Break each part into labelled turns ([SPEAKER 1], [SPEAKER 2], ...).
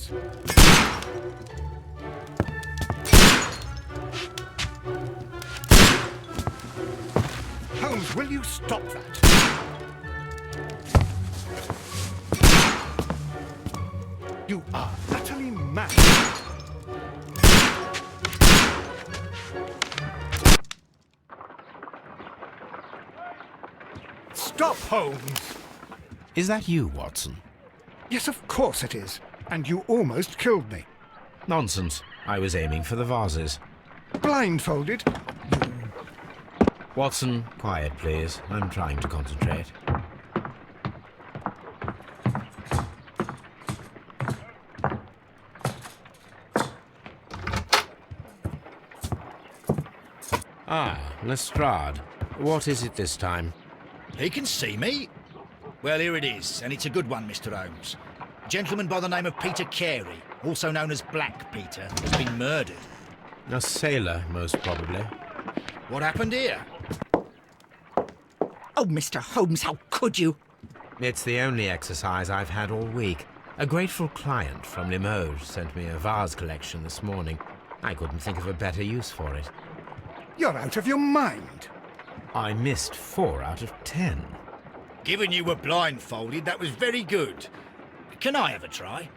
[SPEAKER 1] Holmes. Holmes, will you stop that? You are utterly mad. Stop, Holmes!
[SPEAKER 2] Is that you, Watson?
[SPEAKER 1] Yes, of course it is. And you almost killed me.
[SPEAKER 2] Nonsense. I was aiming for the vases.
[SPEAKER 1] Blindfolded?
[SPEAKER 2] Watson, quiet, please. I'm trying to concentrate. Ah, Lestrade. What is it this time?
[SPEAKER 3] He can see me. Well, here it is, and it's a good one, Mr. Holmes. A gentleman by the name of Peter Carey, also known as Black Peter, has been murdered.
[SPEAKER 2] A sailor, most probably.
[SPEAKER 3] What happened here?
[SPEAKER 4] Oh, Mr. Holmes, how could you?
[SPEAKER 2] It's the only exercise I've had all week. A grateful client from Limoges sent me a vase collection this morning. I couldn't think of a better use for it.
[SPEAKER 1] You're out of your mind.
[SPEAKER 2] I missed 4 out of 10.
[SPEAKER 3] Given you were blindfolded, that was very good. Can I have a try?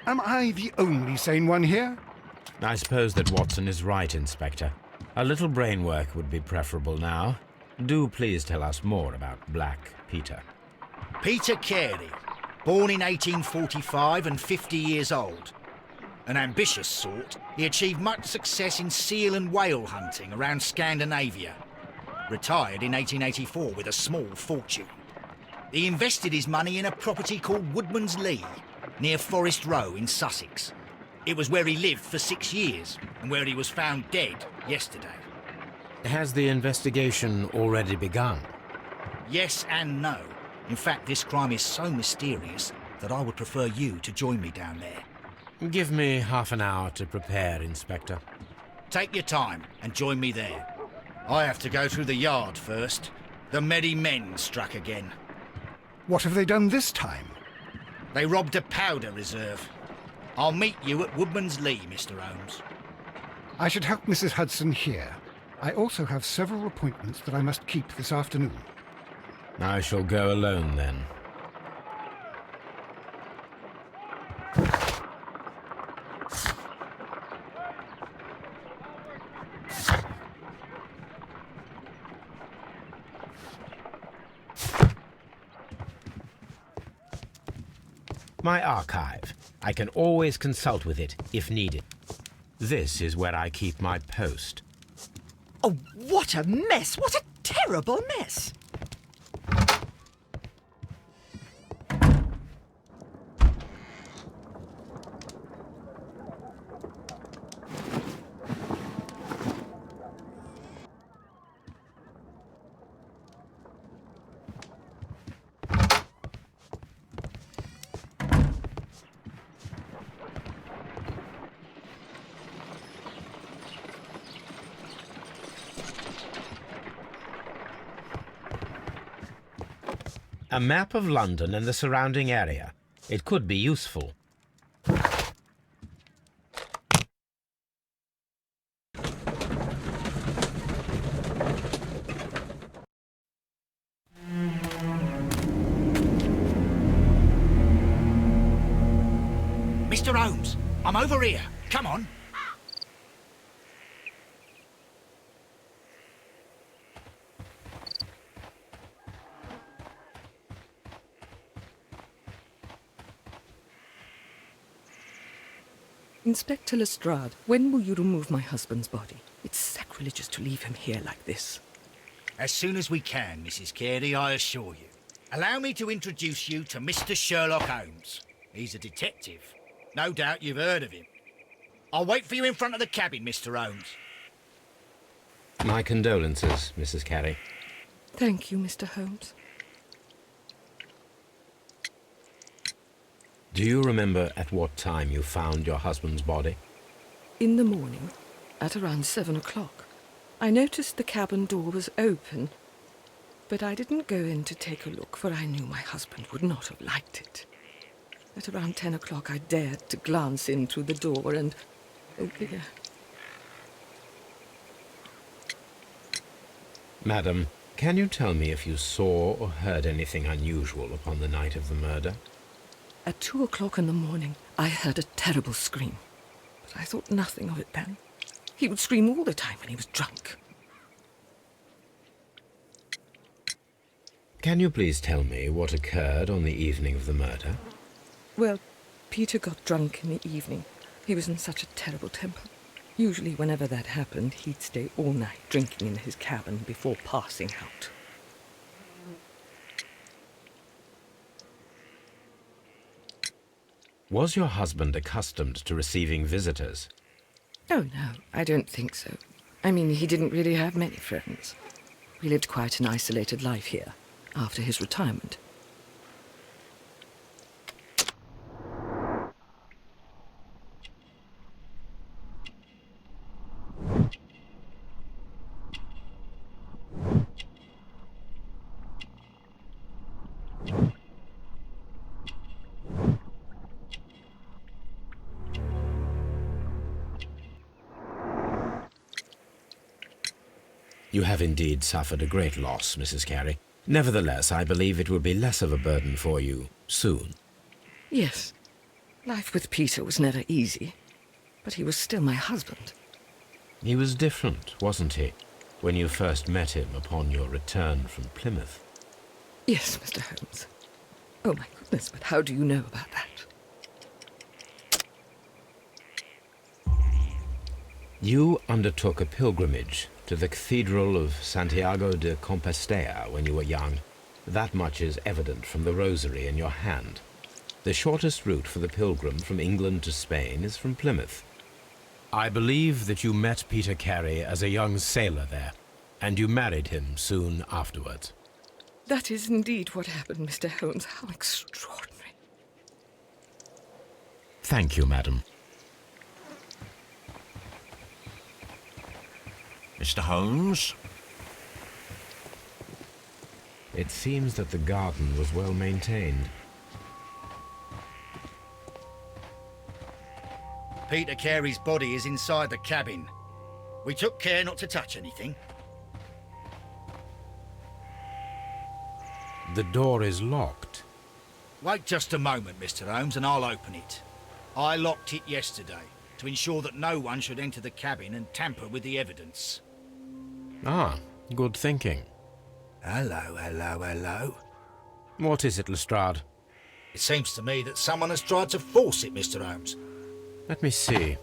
[SPEAKER 1] Am I the only sane one here?
[SPEAKER 2] I suppose that Watson is right, Inspector. A little brain work would be preferable now. Do please tell us more about Black Peter.
[SPEAKER 3] Peter Carey, born in 1845 and 50 years old. An ambitious sort, he achieved much success in seal and whale hunting around Scandinavia. Retired in 1884 with a small fortune. He invested his money in a property called Woodman's Lee, near Forest Row in Sussex. It was where he lived for 6 years, and where he was found dead yesterday.
[SPEAKER 2] Has the investigation already begun?
[SPEAKER 3] Yes and no. In fact, this crime is so mysterious that I would prefer you to join me down there.
[SPEAKER 2] Give me half an hour to prepare, Inspector.
[SPEAKER 3] Take your time and join me there. I have to go through the yard first. The merry men struck again.
[SPEAKER 1] What have they done this time?
[SPEAKER 3] They robbed a powder reserve. I'll meet you at Woodman's Lee, Mr. Holmes.
[SPEAKER 1] I should help Mrs. Hudson here. I also have several appointments that I must keep this afternoon.
[SPEAKER 2] I shall go alone, then. My archive. I can always consult with it, if needed. This is where I keep my post.
[SPEAKER 4] Oh, what a mess! What a terrible mess!
[SPEAKER 2] A map of London and the surrounding area. It could be useful.
[SPEAKER 3] Mr. Holmes, I'm over here. Come on.
[SPEAKER 5] Inspector Lestrade, when will you remove my husband's body? It's sacrilegious to leave him here like this.
[SPEAKER 3] As soon as we can, Mrs. Carey, I assure you. Allow me to introduce you to Mr. Sherlock Holmes. He's a detective. No doubt you've heard of him. I'll wait for you in front of the cabin, Mr. Holmes.
[SPEAKER 2] My condolences, Mrs. Carey.
[SPEAKER 5] Thank you, Mr. Holmes.
[SPEAKER 2] Do you remember at what time you found your husband's body?
[SPEAKER 5] In the morning, at around 7 o'clock. I noticed the cabin door was open, but I didn't go in to take a look, for I knew my husband would not have liked it. At around 10 o'clock, I dared to glance in through the door and... oh dear.
[SPEAKER 2] Madam, can you tell me if you saw or heard anything unusual upon the night of the murder?
[SPEAKER 5] At 2 o'clock in the morning, I heard a terrible scream. But I thought nothing of it then. He would scream all the time when he was drunk.
[SPEAKER 2] Can you please tell me what occurred on the evening of the murder?
[SPEAKER 5] Well, Peter got drunk in the evening. He was in such a terrible temper. Usually whenever that happened, he'd stay all night drinking in his cabin before passing out.
[SPEAKER 2] Was your husband accustomed to receiving visitors?
[SPEAKER 5] Oh, no, I don't think so. I mean, he didn't really have many friends. We lived quite an isolated life here, after his retirement.
[SPEAKER 2] You have indeed suffered a great loss, Mrs. Carey. Nevertheless, I believe it will be less of a burden for you soon.
[SPEAKER 5] Yes, life with Peter was never easy, but he was still my husband.
[SPEAKER 2] He was different, wasn't he, when you first met him upon your return from Plymouth?
[SPEAKER 5] Yes, Mr. Holmes. Oh, my goodness, but how do you know about that?
[SPEAKER 2] You undertook a pilgrimage to the Cathedral of Santiago de Compostela when you were young. That much is evident from the rosary in your hand. The shortest route for the pilgrim from England to Spain is from Plymouth. I believe that you met Peter Carey as a young sailor there, and you married him soon afterwards.
[SPEAKER 5] That is indeed what happened, Mr. Holmes. How extraordinary.
[SPEAKER 2] Thank you, madam.
[SPEAKER 6] Mr. Holmes?
[SPEAKER 2] It seems that the garden was well maintained.
[SPEAKER 3] Peter Carey's body is inside the cabin. We took care not to touch anything.
[SPEAKER 2] The door is locked.
[SPEAKER 3] Wait just a moment, Mr. Holmes, and I'll open it. I locked it yesterday to ensure that no one should enter the cabin and tamper with the evidence.
[SPEAKER 2] Ah, good thinking.
[SPEAKER 3] Hello, hello, hello.
[SPEAKER 2] What is it, Lestrade?
[SPEAKER 3] It seems to me that someone has tried to force it, Mr. Holmes.
[SPEAKER 2] Let me see.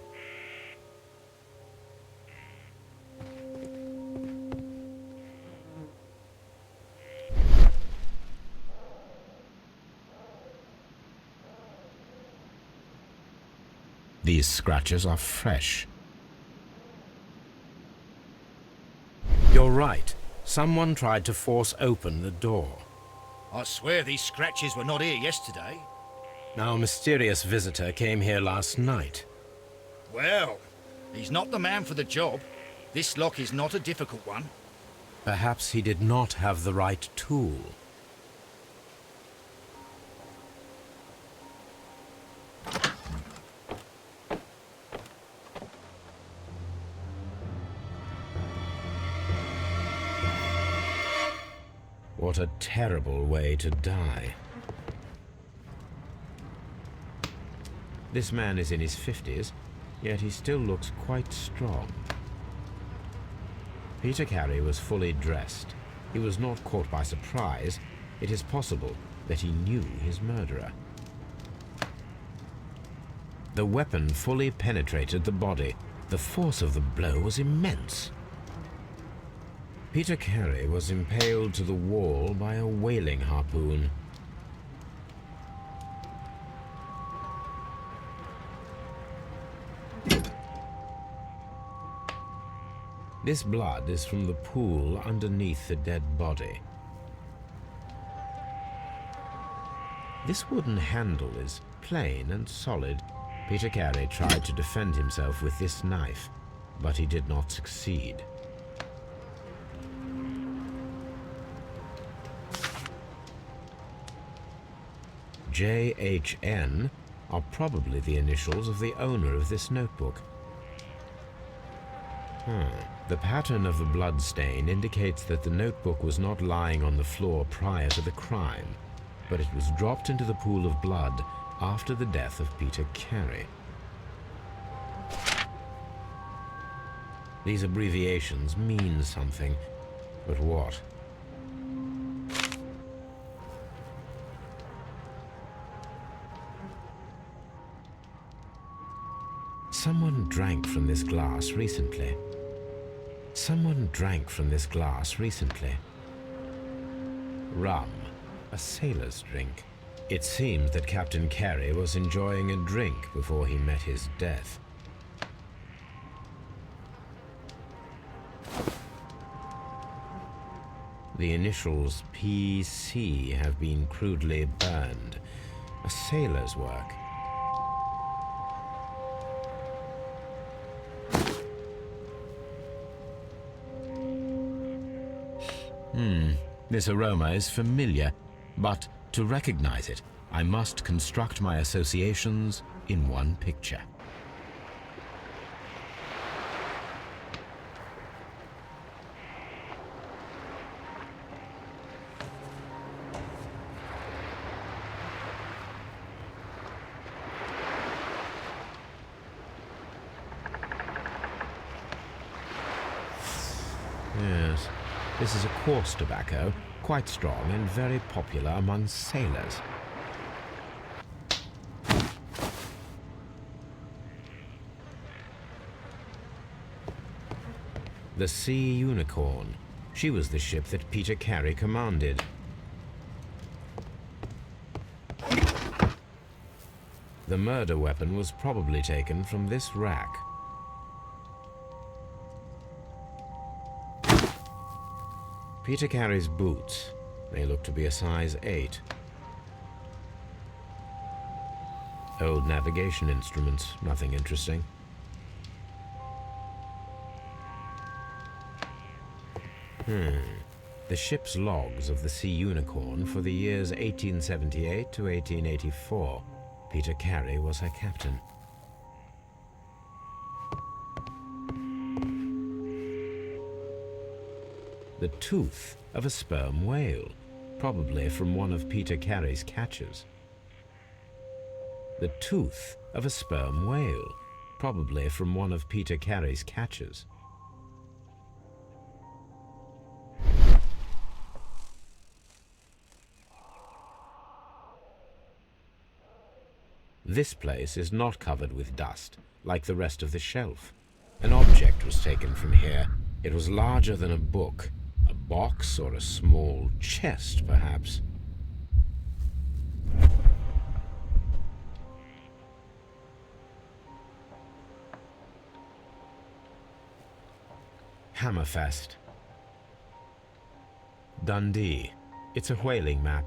[SPEAKER 2] These scratches are fresh. You're right. Someone tried to force open the door.
[SPEAKER 3] I swear these scratches were not here yesterday.
[SPEAKER 2] Our mysterious visitor came here last night.
[SPEAKER 3] Well, he's not the man for the job. This lock is not a difficult one.
[SPEAKER 2] Perhaps he did not have the right tool. What a terrible way to die. This man is in his 50s, yet he still looks quite strong. Peter Carey was fully dressed. He was not caught by surprise. It is possible that he knew his murderer. The weapon fully penetrated the body. The force of the blow was immense. Peter Carey was impaled to the wall by a whaling harpoon. This blood is from the pool underneath the dead body. This wooden handle is plain and solid. Peter Carey tried to defend himself with this knife, but he did not succeed. JHN are probably the initials of the owner of this notebook. The pattern of the blood stain indicates that the notebook was not lying on the floor prior to the crime, but it was dropped into the pool of blood after the death of Peter Carey. These abbreviations mean something, but what? Someone drank from this glass recently. Someone drank from this glass recently. Rum, a sailor's drink. It seems that Captain Carey was enjoying a drink before he met his death. The initials PC have been crudely burned. A sailor's work. This aroma is familiar, but to recognize it, I must construct my associations in one picture. Yes, this is a coarse tobacco, quite strong and very popular among sailors. The Sea Unicorn. She was the ship that Peter Carey commanded. The murder weapon was probably taken from this rack. Peter Carey's boots. They look to be a size 8. Old navigation instruments, nothing interesting. The ship's logs of the Sea Unicorn for the years 1878 to 1884. Peter Carey was her captain. The tooth of a sperm whale, probably from one of Peter Carey's catches. The tooth of a sperm whale, probably from one of Peter Carey's catches. This place is not covered with dust, like the rest of the shelf. An object was taken from here. It was larger than a book. A box or a small chest, perhaps. Hammerfest. Dundee. It's a whaling map.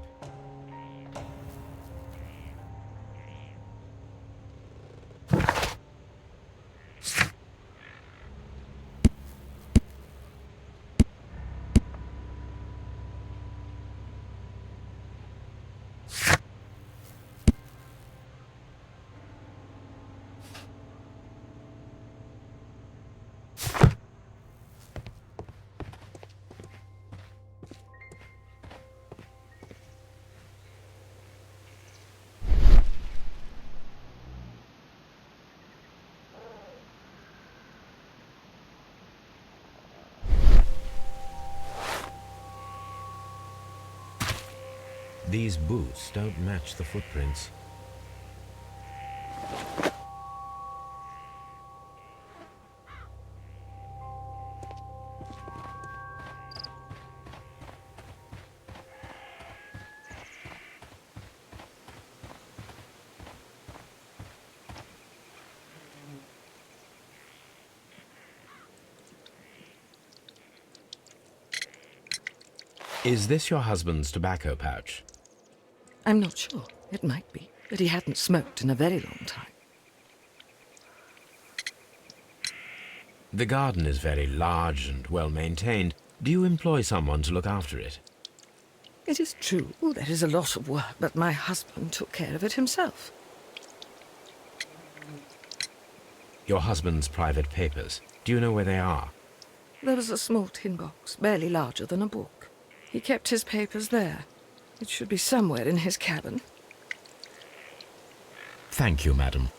[SPEAKER 2] These boots don't match the footprints. Is this your husband's tobacco pouch?
[SPEAKER 5] I'm not sure. It might be, but he hadn't smoked in a very long time.
[SPEAKER 2] The garden is very large and well maintained. Do you employ someone to look after it?
[SPEAKER 5] It is true, there is a lot of work, but my husband took care of it himself.
[SPEAKER 2] Your husband's private papers. Do you know where they are?
[SPEAKER 5] There was a small tin box, barely larger than a book. He kept his papers there. It should be somewhere in his cabin.
[SPEAKER 2] Thank you, madam.